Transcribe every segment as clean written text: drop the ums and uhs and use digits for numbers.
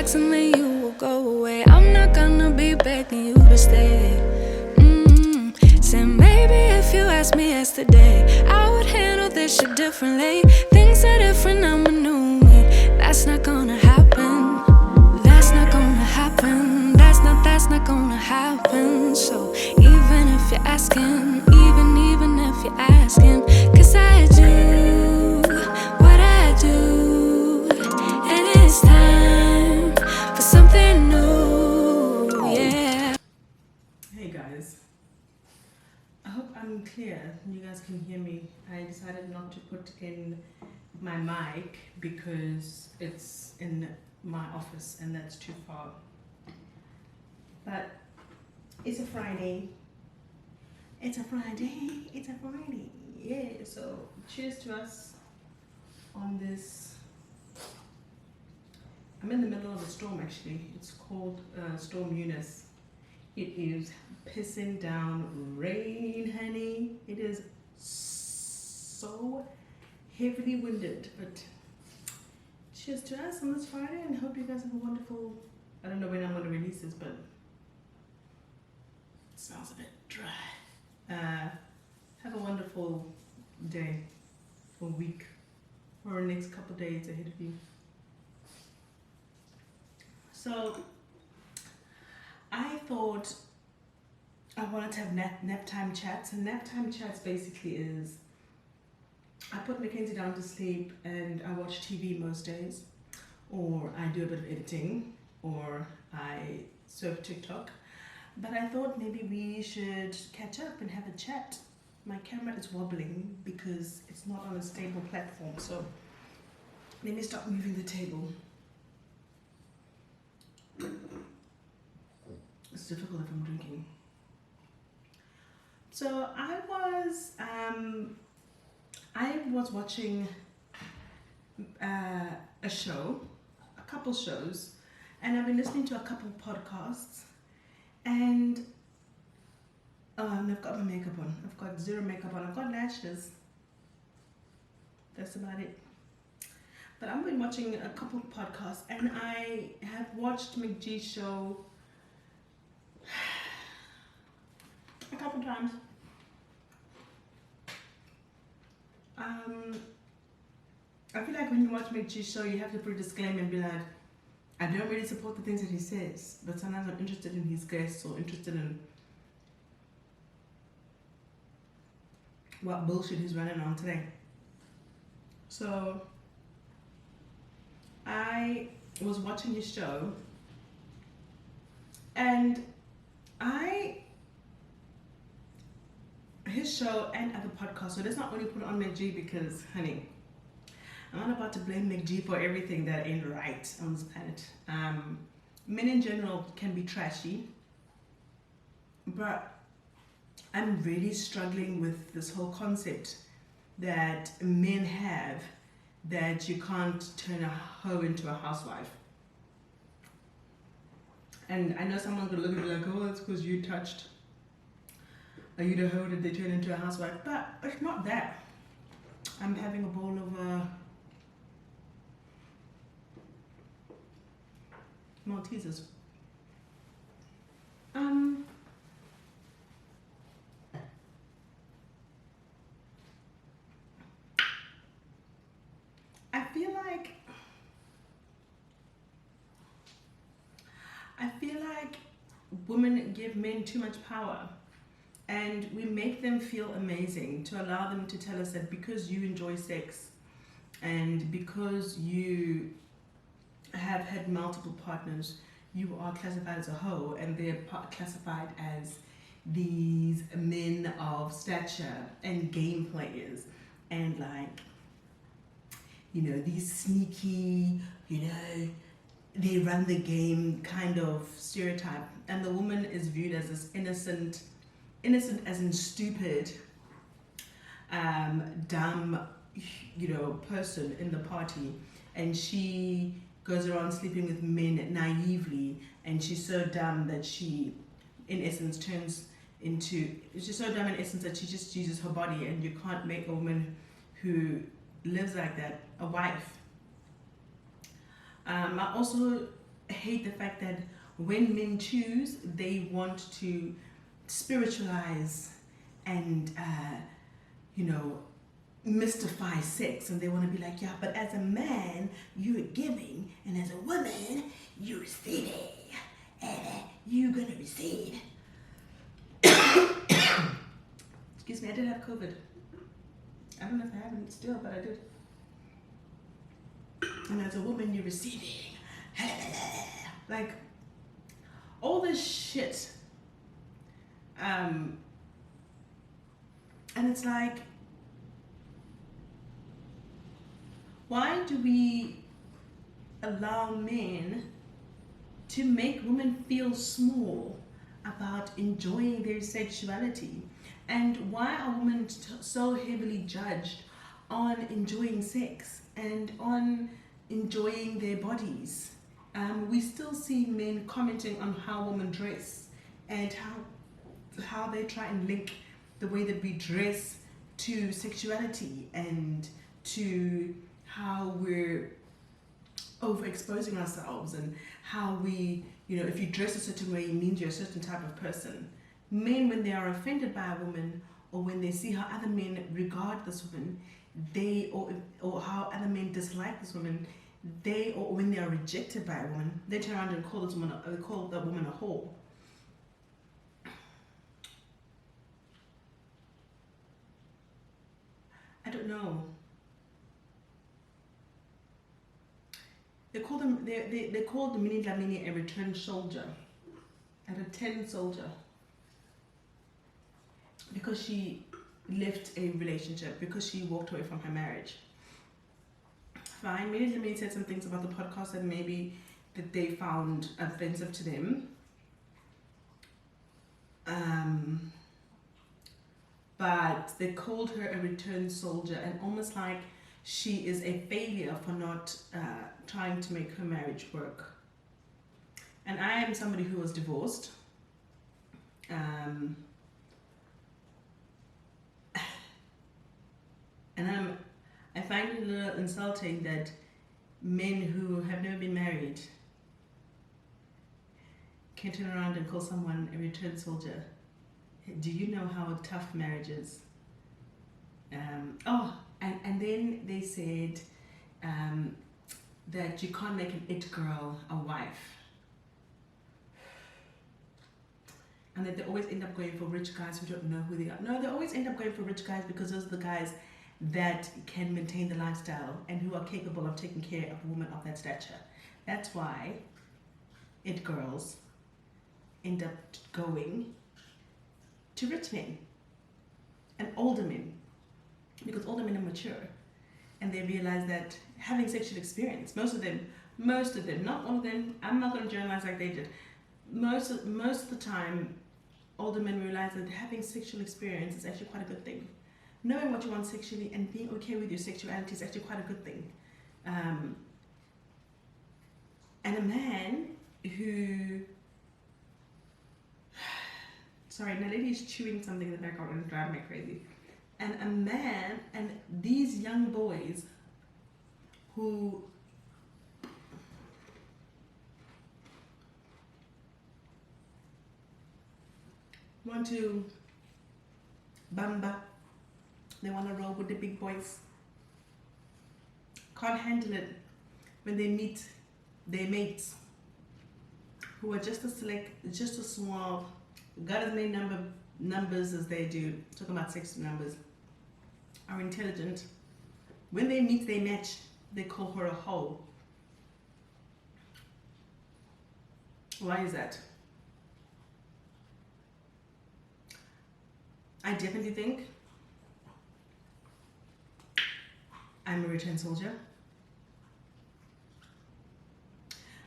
relax and then you will go away. I'm not gonna be begging you to stay. Said maybe if you asked me yesterday, I would handle this shit differently. Things are different, I'm a new me. That's not gonna happen. That's not gonna happen. That's not gonna happen. So even if you're asking, even if you're asking, 'cause I do what I do, and it's time for something new, yeah. Hey guys, I hope I'm clear. You guys can hear me. I decided not to put in my mic because it's in my office and that's too far. But it's a Friday. It's a Friday. It's a Friday. Yeah, so cheers to us on this. I'm in the middle of a storm actually. It's called Storm Eunice. It is pissing down rain, honey. It is so heavily winded, but cheers to us on this Friday and hope you guys have a wonderful, I don't know when I'm going to release this, but it smells a bit dry. Have a wonderful day or week or the next couple of days ahead of you. So I thought I wanted to have nap time chats, and nap time chats basically is I put Mackenzie down to sleep and I watch TV most days, or I do a bit of editing, or I surf TikTok. But I thought maybe we should catch up and have a chat. My camera is wobbling because it's not on a stable platform, so let me stop moving the table. It's difficult if I'm drinking. So I was watching a show, a couple shows, and I've been listening to a couple podcasts, and I've got my makeup on. I've got zero makeup on. I've got lashes. That's about it. But I've been watching a couple podcasts, and I have watched McGee's show a couple times. I feel like when you watch McGee's show, you have to put a disclaimer and be like, I don't really support the things that he says, but sometimes I'm interested in his guests or interested in what bullshit he's running on today. So I was watching his show, and his show and other podcasts, so let's not only put it on McGee because, honey, I'm not about to blame McGee for everything that ain't right on this planet. Men in general can be trashy, but I'm really struggling with this whole concept that men have that you can't turn a hoe into a housewife. And I know someone's gonna look at me like, oh, that's because you touched. Are you the hoe that they turn into a housewife? But it's not that. I'm having a bowl of Maltesers. I feel like women give men too much power, and we make them feel amazing to allow them to tell us that because you enjoy sex and because you have had multiple partners, you are classified as a hoe, and they're classified as these men of stature and game players, and like, you know, these sneaky, you know, they run the game kind of stereotype, and the woman is viewed as this innocent as in stupid, dumb, you know, person in the party, and she goes around sleeping with men naively, and she's so dumb that she, in essence, she's so dumb in essence that she just uses her body, and you can't make a woman who lives like that a wife. I also hate the fact that when men choose, they want to spiritualize and mystify sex, and they want to be like, yeah, but as a man you're giving, and as a woman you're receiving, and you're gonna receive. Excuse me, I did have COVID. I don't know if I haven't still, but I did. And as a woman you're receiving. Like all this shit. And it's like, why do we allow men to make women feel small about enjoying their sexuality? And why are women so heavily judged on enjoying sex and on enjoying their bodies? We still see men commenting on how women dress and how they try and link the way that we dress to sexuality and to how we're overexposing ourselves, and how we, if you dress a certain way, it means you're a certain type of person. Men, when they are offended by a woman, or when they see how other men regard this woman, or how other men dislike this woman, or when they are rejected by a woman, they turn around and call that woman a whore. I don't know. They call the Mini Dlamini a return soldier, a return soldier, because she left a relationship, because she walked away from her marriage. Fine, Mini Dlamini said some things about the podcast that maybe that they found offensive to them. But they called her a return soldier, and almost like she is a failure for not trying to make her marriage work. And I am somebody who was divorced. And I find it a little insulting that men who have never been married can turn around and call someone a return soldier. Do you know how tough marriage is? And then they said that you can't make an it girl a wife. And that they always end up going for rich guys who don't know who they are. No, they always end up going for rich guys because those are the guys that can maintain the lifestyle and who are capable of taking care of a woman of that stature. That's why it girls end up going to rich men and older men, because older men are mature and they realize that having sexual experience, most of them, not all of them, I'm not going to generalize like they did, most of the time, older men realize that having sexual experience is actually quite a good thing. Knowing what you want sexually and being okay with your sexuality is actually quite a good thing. And a man who... Sorry, my lady is chewing something in the background and driving me crazy. And a man, and these young boys who want to bamba, they want to roll with the big boys, can't handle it when they meet their mates who are just as select, just as small, got as many numbers as they do, talking about sex numbers, are intelligent. When they meet their match, they call her a hoe. Why is that? I definitely think I'm a return soldier.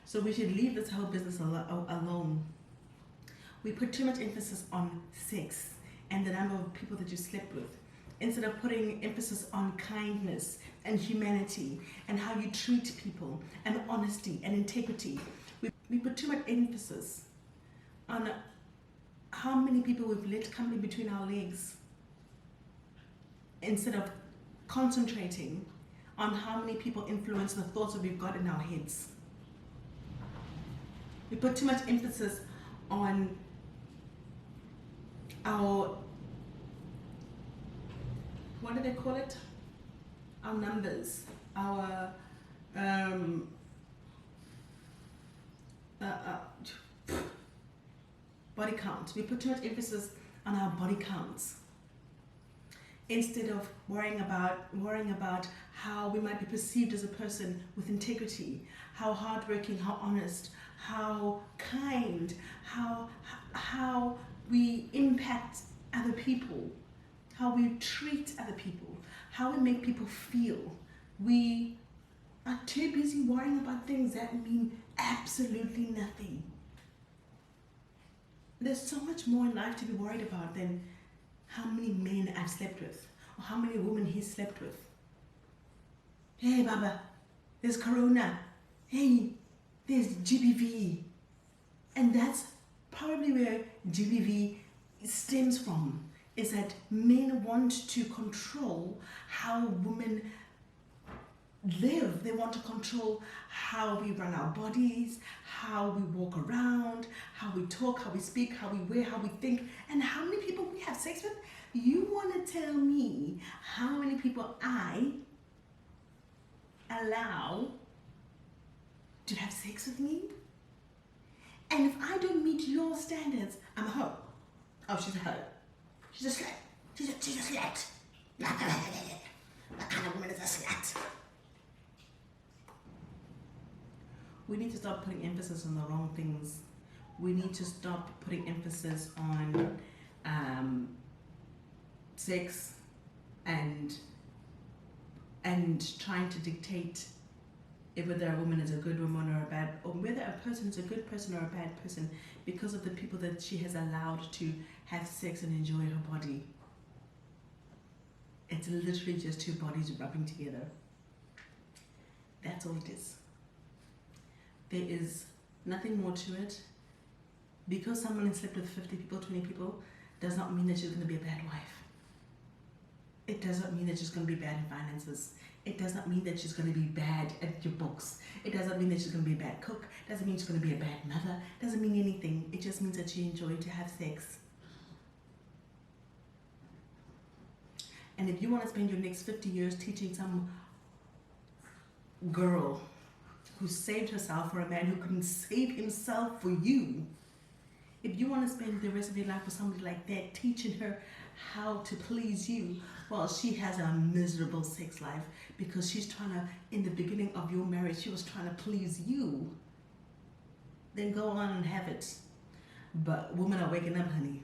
So we should leave this whole business alone. We put too much emphasis on sex and the number of people that you slept with, instead of putting emphasis on kindness and humanity and how you treat people and honesty and integrity. We put too much emphasis on how many people we've let come in between our legs, instead of concentrating on how many people influence the thoughts that we've got in our heads. We put too much emphasis on our, what do they call it? Our numbers, our body count. We put too much emphasis on our body counts instead of worrying about how we might be perceived as a person with integrity, how hardworking, how honest, how kind, how we impact other people, how we treat other people, how we make people feel. We are too busy worrying about things that mean absolutely nothing. There's so much more in life to be worried about than how many men I've slept with or how many women he's slept with. Hey, Baba, there's Corona. Hey, there's GBV. And that's probably where GBV stems from, is that men want to control how women live. They want to control how we run our bodies, how we walk around, how we talk, how we speak, how we wear, how we think, and how many people we have sex with. You want to tell me how many people I allow to have sex with me? And if I don't meet your standards, I'm a hoe. Oh, she's a hoe. She's a slut. She's a slut. What kind of woman is a slut? We need to stop putting emphasis on the wrong things. We need to stop putting emphasis on sex and trying to dictate whether a woman is a good woman or a bad, or whether a person is a good person or a bad person because of the people that she has allowed to have sex and enjoy her body. It's literally just two bodies rubbing together. That's all it is. There is nothing more to it. Because someone has slept with 50 people, 20 people, does not mean that she's going to be a bad wife. It does not mean that she's going to be bad in finances. It does not mean that she's going to be bad at your books. It doesn't mean that she's going to be a bad cook. It doesn't mean she's going to be a bad mother. It doesn't mean anything. It just means that you enjoy to have sex. And if you want to spend your next 50 years teaching some girl who saved herself for a man who couldn't save himself for you, if you want to spend the rest of your life with somebody like that, teaching her how to please you, well, she has a miserable sex life because she's trying to, in the beginning of your marriage, she was trying to please you. Then go on and have it. But women are waking up, honey.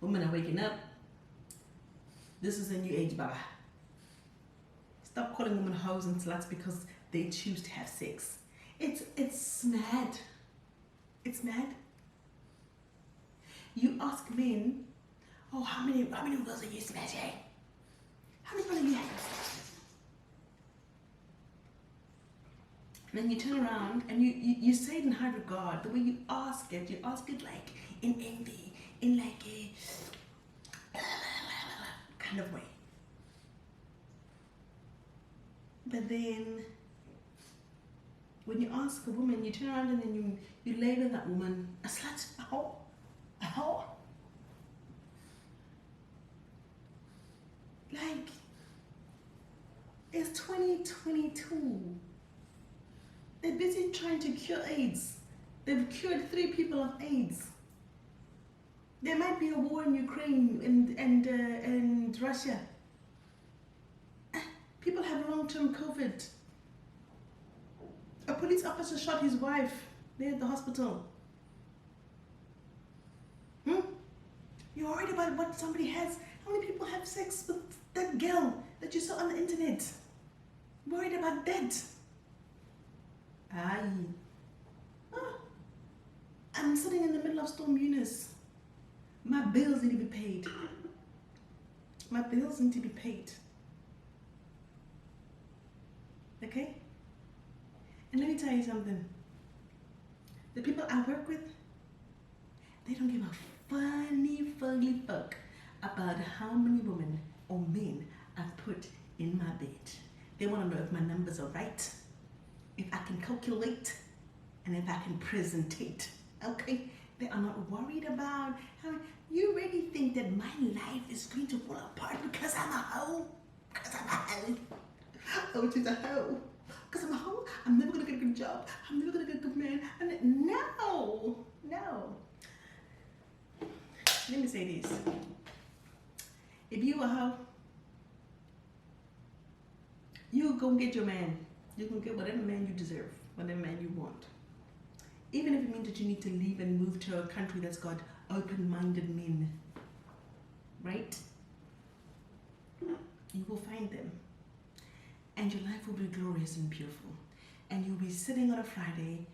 Women are waking up. This is a new age, Baba. Stop calling women hoes and sluts because they choose to have sex. It's mad. It's mad. You ask men, oh, how many girls are you smashing? How many girls are you having? And then you turn around and you say it in high regard. The way you ask it like in envy, in like a kind of way. But then when you ask a woman, you turn around and then you label that woman a slut, a whore, a whore. Like, it's 2022. They're busy trying to cure AIDS. They've cured 3 people of AIDS. There might be a war in Ukraine and Russia. People have long-term COVID. A police officer shot his wife there at the hospital. You're worried about what somebody has. How many people have sex with that girl that you saw on the internet? Worried about that. I'm sitting in the middle of Storm Eunice. My bills need to be paid. My bills need to be paid. Okay? And let me tell you something. The people I work with, they don't give a funny fuck about how many women or men I've put in my bed. They want to know if my numbers are right, if I can calculate, and if I can presentate, okay? They are not worried about how you really think that my life is going to fall apart because I'm a hoe? Because I'm a hoe. Oh, she's a hoe. Because I'm a hoe, I'm never gonna get a good job. I'm never gonna get a good man. No. Let me say this. If you a hoe, you go get your man. You can get whatever man you deserve, whatever man you want. Even if it means that you need to leave and move to a country that's got open-minded men, right? You will find them. And your life will be glorious and beautiful. And you'll be sitting on a Friday,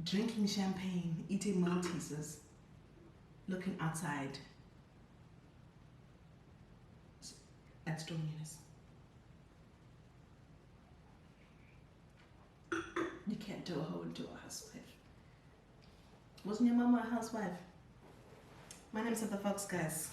drinking champagne, eating Maltesers, looking outside at Storm Eunice. You can't do a hoe into a housewife. Wasn't your mama a housewife? My name's the Fox, guys.